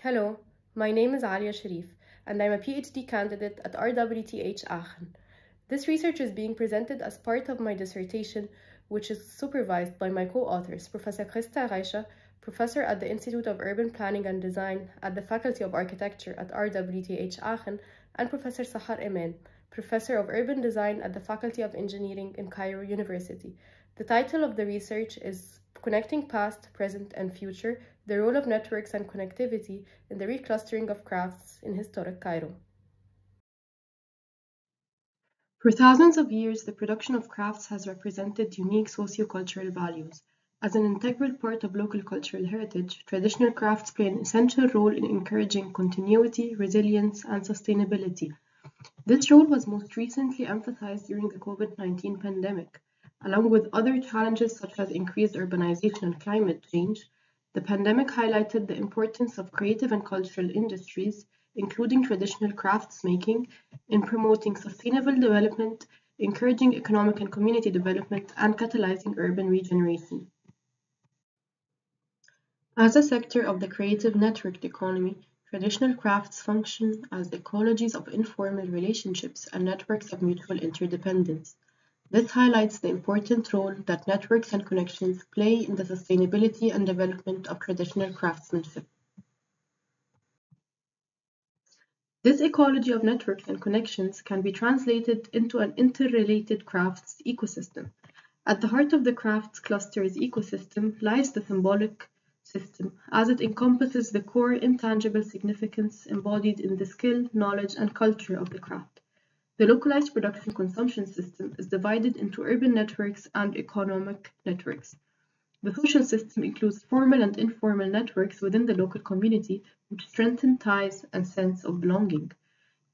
Hello, my name is Alia Sherif, and I'm a PhD candidate at RWTH Aachen. This research is being presented as part of my dissertation, which is supervised by my co-authors, Professor Krista Reisha, professor at the Institute of Urban Planning and Design at the Faculty of Architecture at RWTH Aachen, and Professor Sahar Eman, professor of Urban Design at the Faculty of Engineering in Cairo University. The title of the research is Connecting Past, Present, and Future, the Role of Networks and Connectivity in the Reclustering of Crafts in Historic Cairo. For thousands of years, the production of crafts has represented unique sociocultural values. As an integral part of local cultural heritage, traditional crafts play an essential role in encouraging continuity, resilience, and sustainability. This role was most recently emphasized during the COVID-19 pandemic. Along with other challenges such as increased urbanization and climate change, the pandemic highlighted the importance of creative and cultural industries, including traditional craftsmaking, in promoting sustainable development, encouraging economic and community development, and catalyzing urban regeneration. As a sector of the creative networked economy, traditional crafts function as ecologies of informal relationships and networks of mutual interdependence. This highlights the important role that networks and connections play in the sustainability and development of traditional craftsmanship. This ecology of networks and connections can be translated into an interrelated crafts ecosystem. At the heart of the crafts cluster's ecosystem lies the symbolic system, as it encompasses the core intangible significance embodied in the skill, knowledge, and culture of the craft. The localized production consumption system is divided into urban networks and economic networks. The social system includes formal and informal networks within the local community, which strengthen ties and sense of belonging.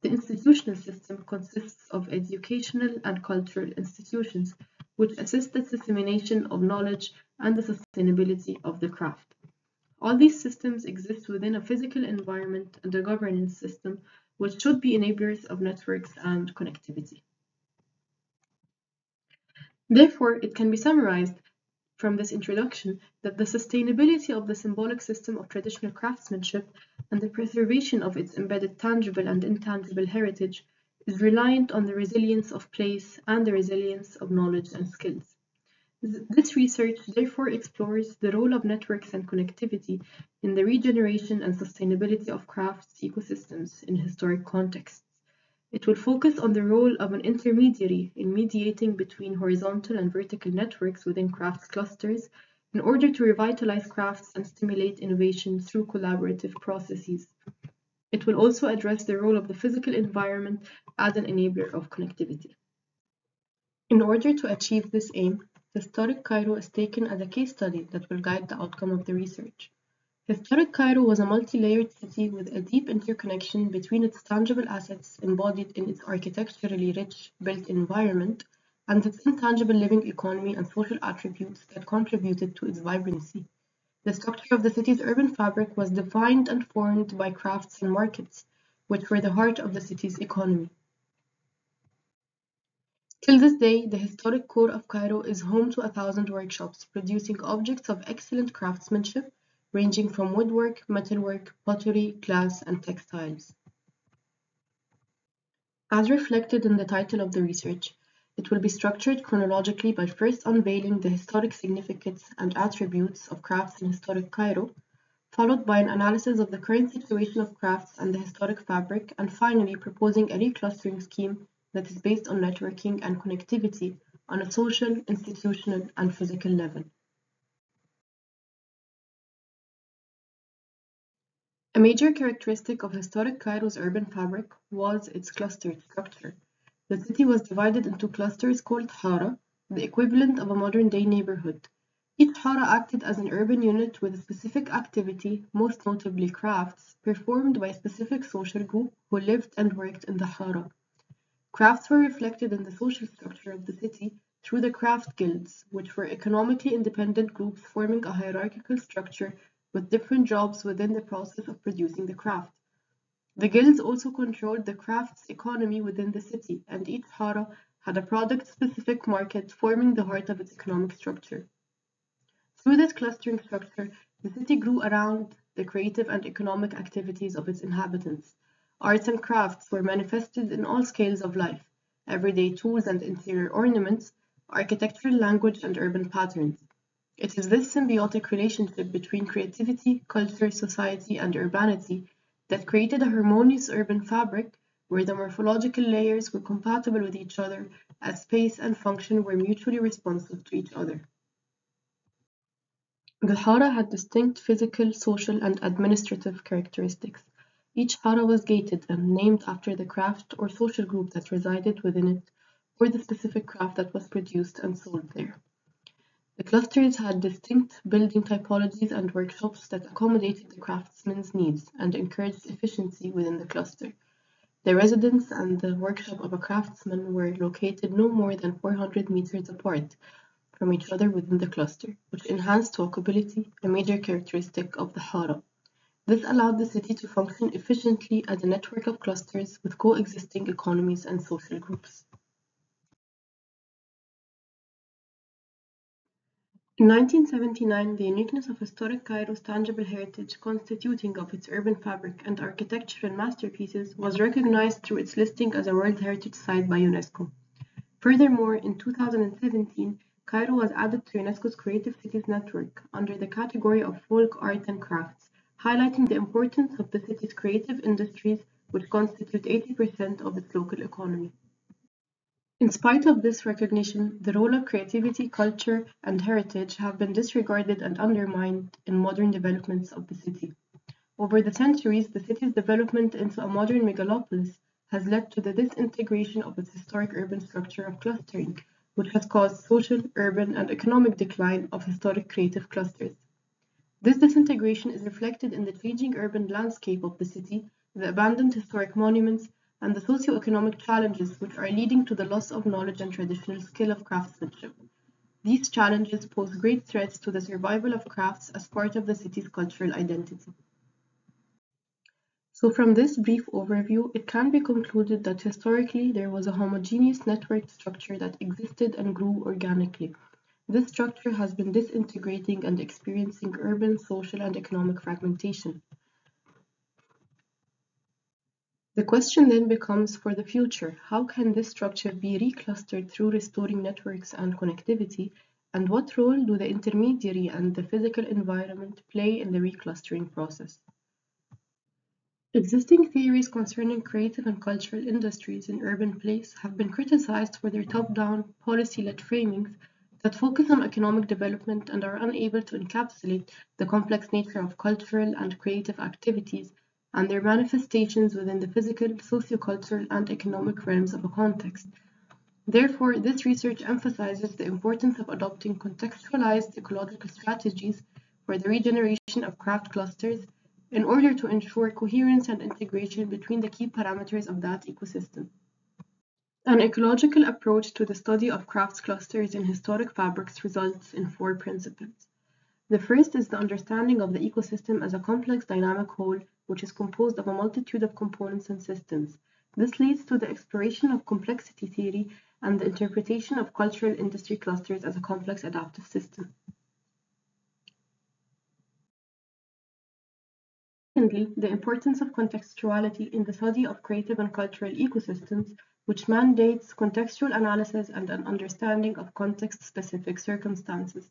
The institutional system consists of educational and cultural institutions, which assist the dissemination of knowledge and the sustainability of the craft. All these systems exist within a physical environment and a governance system, which should be enablers of networks and connectivity. Therefore, it can be summarized from this introduction that the sustainability of the symbolic system of traditional craftsmanship and the preservation of its embedded tangible and intangible heritage is reliant on the resilience of place and the resilience of knowledge and skills. This research therefore explores the role of networks and connectivity in the regeneration and sustainability of crafts ecosystems in historic contexts. It will focus on the role of an intermediary in mediating between horizontal and vertical networks within crafts clusters in order to revitalize crafts and stimulate innovation through collaborative processes. It will also address the role of the physical environment as an enabler of connectivity. In order to achieve this aim, historic Cairo is taken as a case study that will guide the outcome of the research. Historic Cairo was a multi-layered city with a deep interconnection between its tangible assets embodied in its architecturally rich built environment and its intangible living economy and social attributes that contributed to its vibrancy. The structure of the city's urban fabric was defined and formed by crafts and markets, which were the heart of the city's economy. Till this day, the historic core of Cairo is home to 1,000 workshops producing objects of excellent craftsmanship, ranging from woodwork, metalwork, pottery, glass, and textiles. As reflected in the title of the research, it will be structured chronologically by first unveiling the historic significance and attributes of crafts in historic Cairo, followed by an analysis of the current situation of crafts and the historic fabric, and finally proposing a reclustering scheme that is based on networking and connectivity on a social, institutional, and physical level. A major characteristic of historic Cairo's urban fabric was its clustered structure. The city was divided into clusters called Hara, the equivalent of a modern-day neighborhood. Each Hara acted as an urban unit with a specific activity, most notably crafts, performed by a specific social group who lived and worked in the Hara. Crafts were reflected in the social structure of the city through the craft guilds, which were economically independent groups forming a hierarchical structure with different jobs within the process of producing the craft. The guilds also controlled the crafts economy within the city, and each hara had a product-specific market forming the heart of its economic structure. Through this clustering structure, the city grew around the creative and economic activities of its inhabitants. Arts and crafts were manifested in all scales of life: everyday tools and interior ornaments, architectural language, and urban patterns. It is this symbiotic relationship between creativity, culture, society, and urbanity that created a harmonious urban fabric where the morphological layers were compatible with each other as space and function were mutually responsive to each other. The Hara had distinct physical, social, and administrative characteristics. Each Hara was gated and named after the craft or social group that resided within it, or the specific craft that was produced and sold there. The clusters had distinct building typologies and workshops that accommodated the craftsman's needs and encouraged efficiency within the cluster. The residence and the workshop of a craftsman were located no more than 400 meters apart from each other within the cluster, which enhanced walkability, a major characteristic of the Hara. This allowed the city to function efficiently as a network of clusters with coexisting economies and social groups. In 1979, the uniqueness of historic Cairo's tangible heritage, constituting of its urban fabric and architectural masterpieces, was recognized through its listing as a World Heritage Site by UNESCO. Furthermore, in 2017, Cairo was added to UNESCO's Creative Cities Network under the category of folk art and crafts, highlighting the importance of the city's creative industries, which constitute 80% of its local economy. In spite of this recognition, the role of creativity, culture, and heritage have been disregarded and undermined in modern developments of the city. Over the centuries, the city's development into a modern megalopolis has led to the disintegration of its historic urban structure of clustering, which has caused social, urban, and economic decline of historic creative clusters. This disintegration is reflected in the changing urban landscape of the city, the abandoned historic monuments, and the socio-economic challenges which are leading to the loss of knowledge and traditional skill of craftsmanship. These challenges pose great threats to the survival of crafts as part of the city's cultural identity. So from this brief overview, it can be concluded that historically there was a homogeneous network structure that existed and grew organically. This structure has been disintegrating and experiencing urban, social, and economic fragmentation. The question then becomes for the future, how can this structure be reclustered through restoring networks and connectivity, and what role do the intermediary and the physical environment play in the reclustering process? Existing theories concerning creative and cultural industries in urban place have been criticized for their top-down, policy-led framings that focus on economic development and are unable to encapsulate the complex nature of cultural and creative activities and their manifestations within the physical, sociocultural, and economic realms of a context. Therefore, this research emphasizes the importance of adopting contextualized ecological strategies for the regeneration of craft clusters in order to ensure coherence and integration between the key parameters of that ecosystem. An ecological approach to the study of crafts clusters in historic fabrics results in four principles. The first is the understanding of the ecosystem as a complex dynamic whole which is composed of a multitude of components and systems. This leads to the exploration of complexity theory and the interpretation of cultural industry clusters as a complex adaptive system. Secondly, the importance of contextuality in the study of creative and cultural ecosystems, which mandates contextual analysis and an understanding of context-specific circumstances.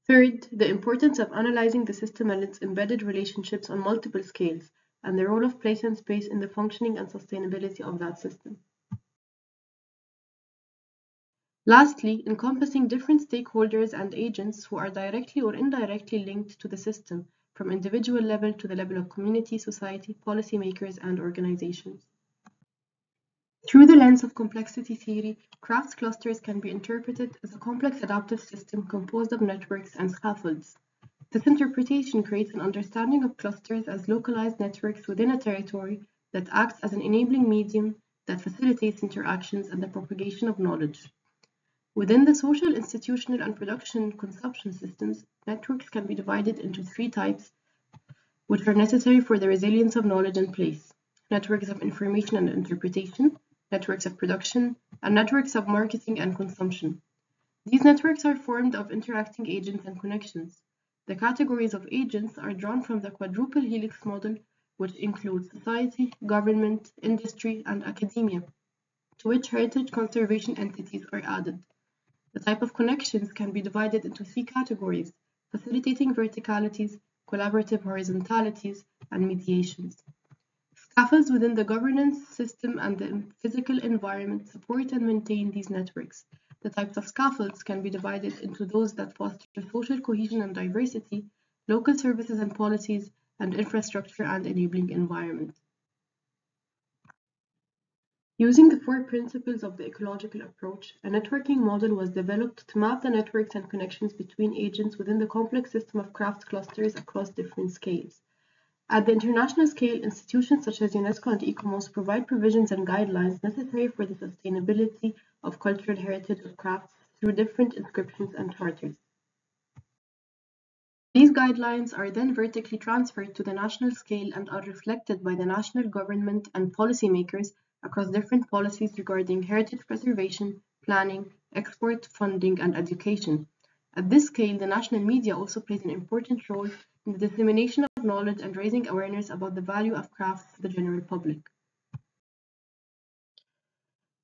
Third, the importance of analyzing the system and its embedded relationships on multiple scales, and the role of place and space in the functioning and sustainability of that system. Lastly, encompassing different stakeholders and agents who are directly or indirectly linked to the system, from individual level to the level of community, society, policymakers, and organizations. Through the lens of complexity theory, crafts clusters can be interpreted as a complex adaptive system composed of networks and scaffolds. This interpretation creates an understanding of clusters as localized networks within a territory that acts as an enabling medium that facilitates interactions and the propagation of knowledge. Within the social, institutional, and production consumption systems, networks can be divided into three types, which are necessary for the resilience of knowledge and place: networks of information and interpretation, networks of production, and networks of marketing and consumption. These networks are formed of interacting agents and connections. The categories of agents are drawn from the quadruple helix model, which includes society, government, industry, and academia, to which heritage conservation entities are added. The type of connections can be divided into three categories: facilitating verticalities, collaborative horizontalities, and mediations. Scaffolds within the governance system and the physical environment support and maintain these networks. The types of scaffolds can be divided into those that foster social cohesion and diversity, local services and policies, and infrastructure and enabling environment. Using the four principles of the ecological approach, a networking model was developed to map the networks and connections between agents within the complex system of crafts clusters across different scales. At the international scale, institutions such as UNESCO and ICOMOS provide provisions and guidelines necessary for the sustainability of cultural heritage of crafts through different inscriptions and charters. These guidelines are then vertically transferred to the national scale and are reflected by the national government and policymakers across different policies regarding heritage preservation, planning, export, funding, and education. At this scale, the national media also plays an important role in the dissemination of knowledge and raising awareness about the value of crafts to the general public.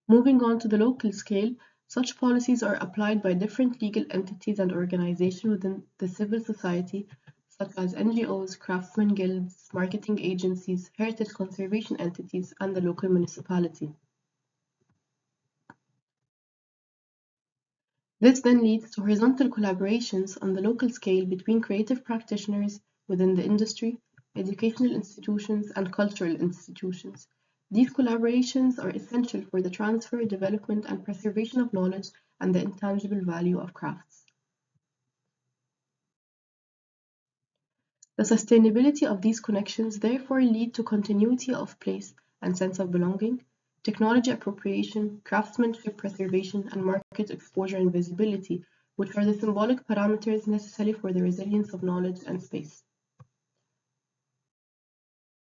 Moving on to the local scale, such policies are applied by different legal entities and organizations within the civil society, such as NGOs, craftsmen guilds, marketing agencies, heritage conservation entities, and the local municipality. This then leads to horizontal collaborations on the local scale between creative practitioners within the industry, educational institutions, and cultural institutions. These collaborations are essential for the transfer, development, and preservation of knowledge and the intangible value of crafts. The sustainability of these connections therefore lead to continuity of place and sense of belonging, technology appropriation, craftsmanship preservation, and market exposure and visibility, which are the symbolic parameters necessary for the resilience of knowledge and space.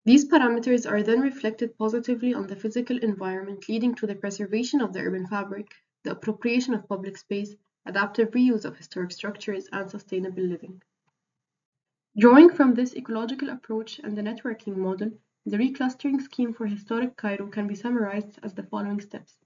These parameters are then reflected positively on the physical environment, leading to the preservation of the urban fabric, the appropriation of public space, adaptive reuse of historic structures, and sustainable living. Drawing from this ecological approach and the networking model, the reclustering scheme for historic Cairo can be summarized as the following steps.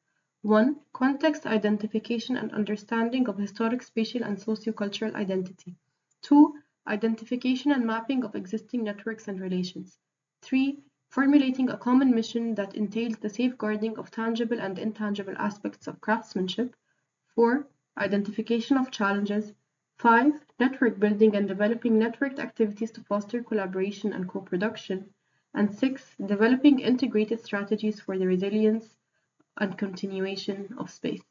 1. Context identification and understanding of historic, spatial, and sociocultural identity. 2. Identification and mapping of existing networks and relations. 3. Formulating a common mission that entails the safeguarding of tangible and intangible aspects of craftsmanship. 4. Identification of challenges. 5. Network building and developing networked activities to foster collaboration and co-production. And 6. Developing integrated strategies for the resilience and continuation of space.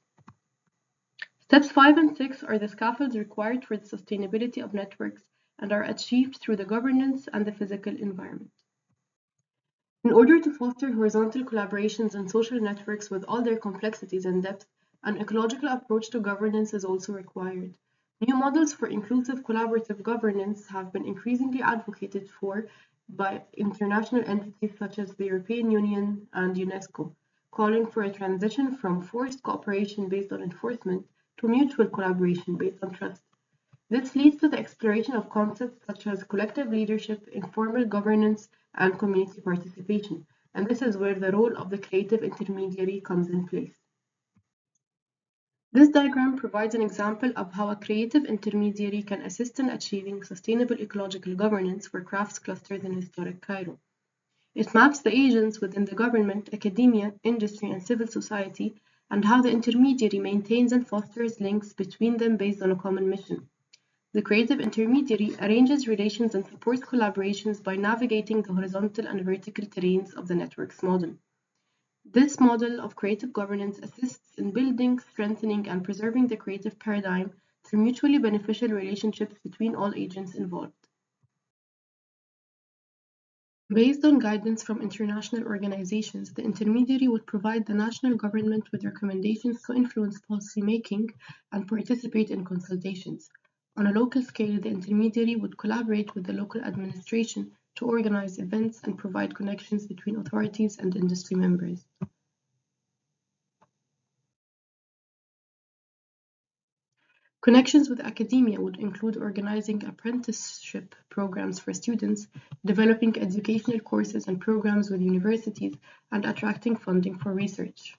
Steps 5 and 6 are the scaffolds required for the sustainability of networks and are achieved through the governance and the physical environment. In order to foster horizontal collaborations and social networks with all their complexities and depth, an ecological approach to governance is also required. New models for inclusive collaborative governance have been increasingly advocated for by international entities such as the European Union and UNESCO, calling for a transition from forced cooperation based on enforcement to mutual collaboration based on trust. This leads to the exploration of concepts such as collective leadership, informal governance, and community participation, and this is where the role of the creative intermediary comes in place. This diagram provides an example of how a creative intermediary can assist in achieving sustainable ecological governance for crafts clusters in historic Cairo. It maps the agents within the government, academia, industry, and civil society, and how the intermediary maintains and fosters links between them based on a common mission. The creative intermediary arranges relations and supports collaborations by navigating the horizontal and vertical terrains of the networks model. This model of creative governance assists in building, strengthening, and preserving the creative paradigm through mutually beneficial relationships between all agents involved. Based on guidance from international organizations, the intermediary would provide the national government with recommendations to influence policymaking and participate in consultations. On a local scale, the intermediary would collaborate with the local administration to organize events and provide connections between authorities and industry members. Connections with academia would include organizing apprenticeship programs for students, developing educational courses and programs with universities, and attracting funding for research.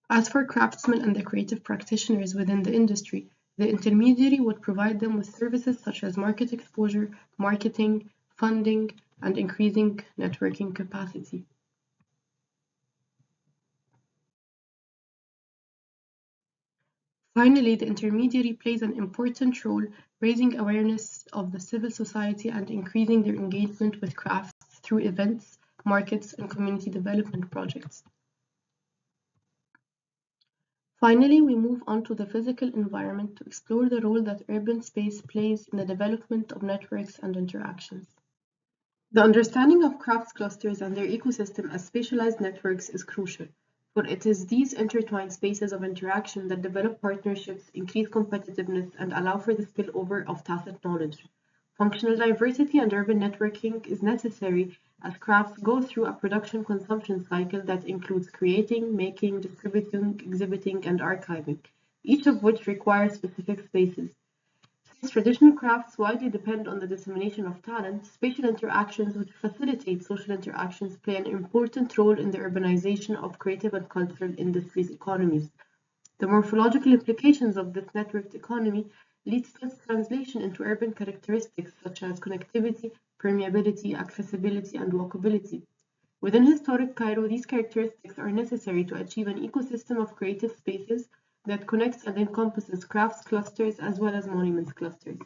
As for craftsmen and the creative practitioners within the industry, the intermediary would provide them with services such as market exposure, marketing, funding, and increasing networking capacity. Finally, the intermediary plays an important role raising awareness of the civil society and increasing their engagement with crafts through events, markets, and community development projects. Finally, we move on to the physical environment to explore the role that urban space plays in the development of networks and interactions. The understanding of crafts clusters and their ecosystem as spatialized networks is crucial, for it is these intertwined spaces of interaction that develop partnerships, increase competitiveness, and allow for the spillover of tacit knowledge. Functional diversity and urban networking is necessary as crafts go through a production consumption cycle that includes creating, making, distributing, exhibiting, and archiving, each of which requires specific spaces. Since traditional crafts widely depend on the dissemination of talent, spatial interactions which facilitate social interactions play an important role in the urbanization of creative and cultural industries' economies. The morphological implications of this networked economy leads to its translation into urban characteristics such as connectivity, permeability, accessibility, and walkability. Within historic Cairo, these characteristics are necessary to achieve an ecosystem of creative spaces that connects and encompasses crafts clusters as well as monuments clusters.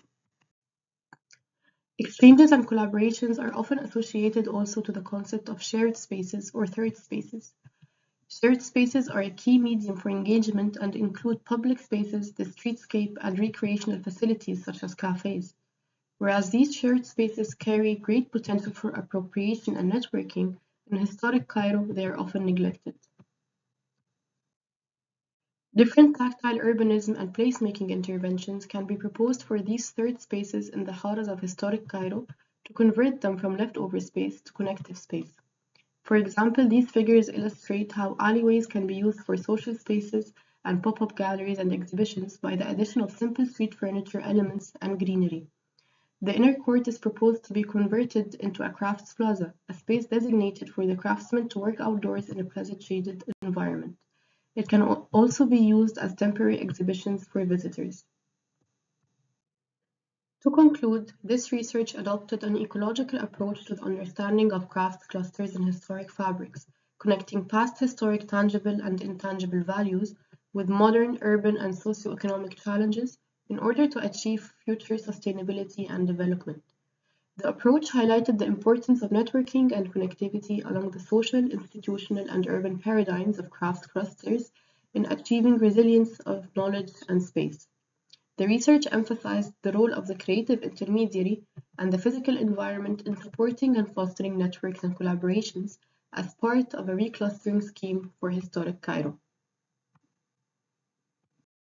Exchanges and collaborations are often associated also to the concept of shared spaces or third spaces. Shared spaces are a key medium for engagement and include public spaces, the streetscape, and recreational facilities such as cafes. Whereas these shared spaces carry great potential for appropriation and networking, in historic Cairo they are often neglected. Different tactile urbanism and placemaking interventions can be proposed for these third spaces in the haras of historic Cairo to convert them from leftover space to connective space. For example, these figures illustrate how alleyways can be used for social spaces and pop-up galleries and exhibitions by the addition of simple street furniture elements and greenery. The inner court is proposed to be converted into a crafts plaza, a space designated for the craftsmen to work outdoors in a pleasant shaded environment. It can also be used as temporary exhibitions for visitors. To conclude, this research adopted an ecological approach to the understanding of crafts clusters in historic fabrics, connecting past historic tangible and intangible values with modern urban and socio-economic challenges in order to achieve future sustainability and development. The approach highlighted the importance of networking and connectivity along the social, institutional, and urban paradigms of crafts clusters in achieving resilience of knowledge and space. The research emphasized the role of the creative intermediary and the physical environment in supporting and fostering networks and collaborations as part of a reclustering scheme for historic Cairo.